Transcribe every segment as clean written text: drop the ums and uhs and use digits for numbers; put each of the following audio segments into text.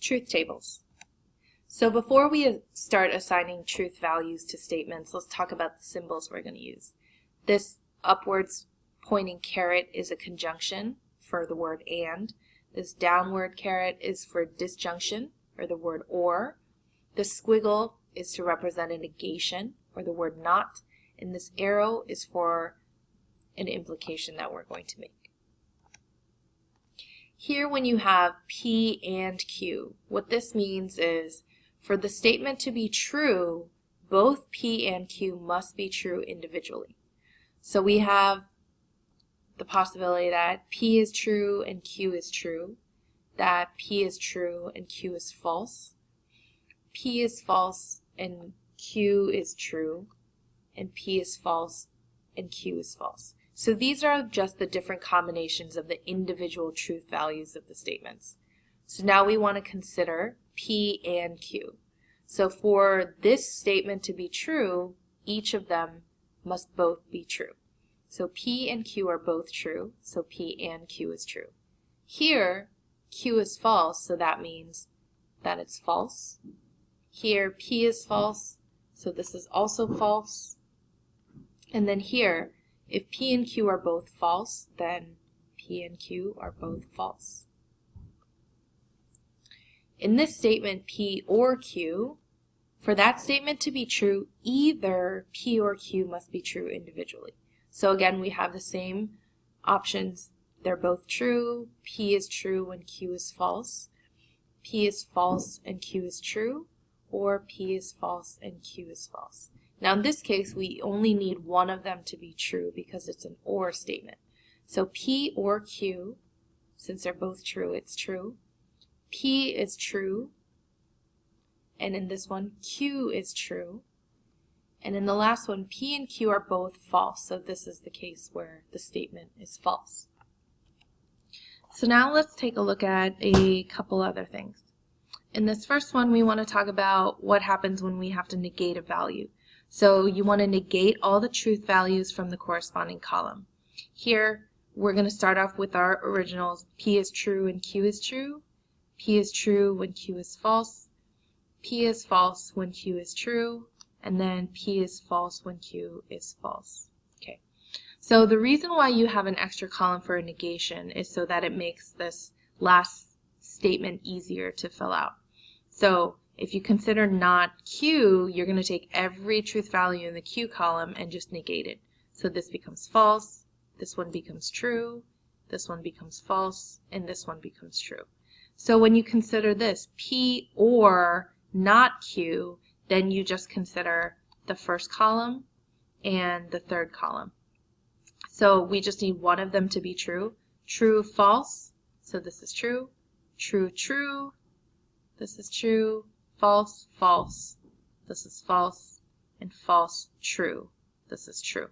Truth tables. So before we start assigning truth values to statements, let's talk about the symbols we're going to use. This upwards pointing caret is a conjunction for the word and. This downward caret is for disjunction, or the word or. The squiggle is to represent a negation, or the word not. And this arrow is for an implication that we're going to make. Here when you have P and Q, what this means is for the statement to be true, both P and Q must be true individually. So we have the possibility that P is true and Q is true, that P is true and Q is false, P is false and Q is true, and P is false and Q is false. So these are just the different combinations of the individual truth values of the statements. So now we want to consider P and Q. So for this statement to be true, each of them must both be true. So P and Q are both true, so P and Q is true. Here, Q is false, so that means that it's false. Here, P is false, so this is also false. And then here, if P and Q are both false, then P and Q are both false. In this statement, P or Q, for that statement to be true, either P or Q must be true individually. So again, we have the same options. They're both true. P is true when Q is false. P is false and Q is true, or P is false and Q is false. Now in this case, we only need one of them to be true because it's an or statement. So P or Q, since they're both true, it's true. P is true, and in this one, Q is true. And in the last one, P and Q are both false, so this is the case where the statement is false. So now let's take a look at a couple other things. In this first one, we want to talk about what happens when we have to negate a value. So you want to negate all the truth values from the corresponding column. Here, we're going to start off with our originals. P is true and Q is true. P is true when Q is false. P is false when Q is true. And then P is false when Q is false. Okay. So the reason why you have an extra column for a negation is so that it makes this last statement easier to fill out. So if you consider not Q, you're going to take every truth value in the Q column and just negate it. So this becomes false, this one becomes true, this one becomes false, and this one becomes true. So when you consider this, P or not Q, then you just consider the first column and the third column. So we just need one of them to be true. True, false, so this is true. True, true, this is true. False, false, this is false, and false, true, this is true.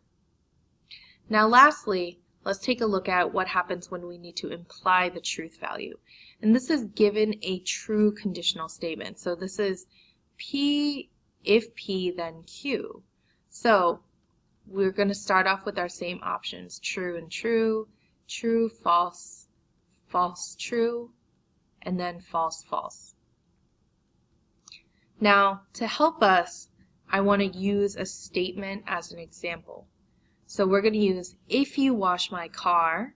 Now lastly, let's take a look at what happens when we need to imply the truth value. And this is given a true conditional statement. So this is P, if P, then Q. So we're going to start off with our same options, true and true, true, false, false, true, and then false, false. Now, to help us, I want to use a statement as an example. So we're going to use, if you wash my car,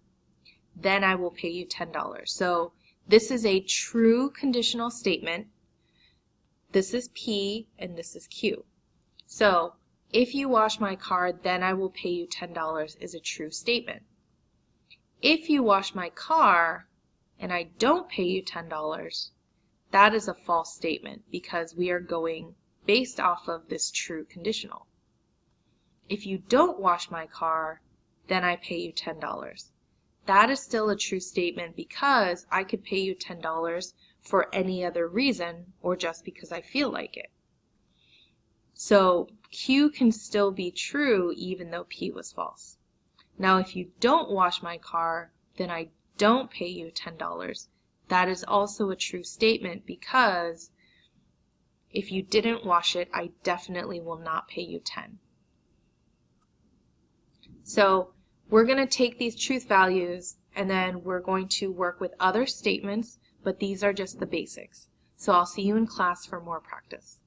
then I will pay you $10. So this is a true conditional statement. This is P and this is Q. So if you wash my car, then I will pay you $10 is a true statement. If you wash my car and I don't pay you $10, that is a false statement because we are going based off of this true conditional. If you don't wash my car, then I pay you $10. That is still a true statement because I could pay you $10 for any other reason or just because I feel like it. So Q can still be true even though P was false. Now if you don't wash my car, then I don't pay you $10. That is also a true statement because if you didn't wash it, I definitely will not pay you $10. So we're going to take these truth values and then we're going to work with other statements, but these are just the basics. So I'll see you in class for more practice.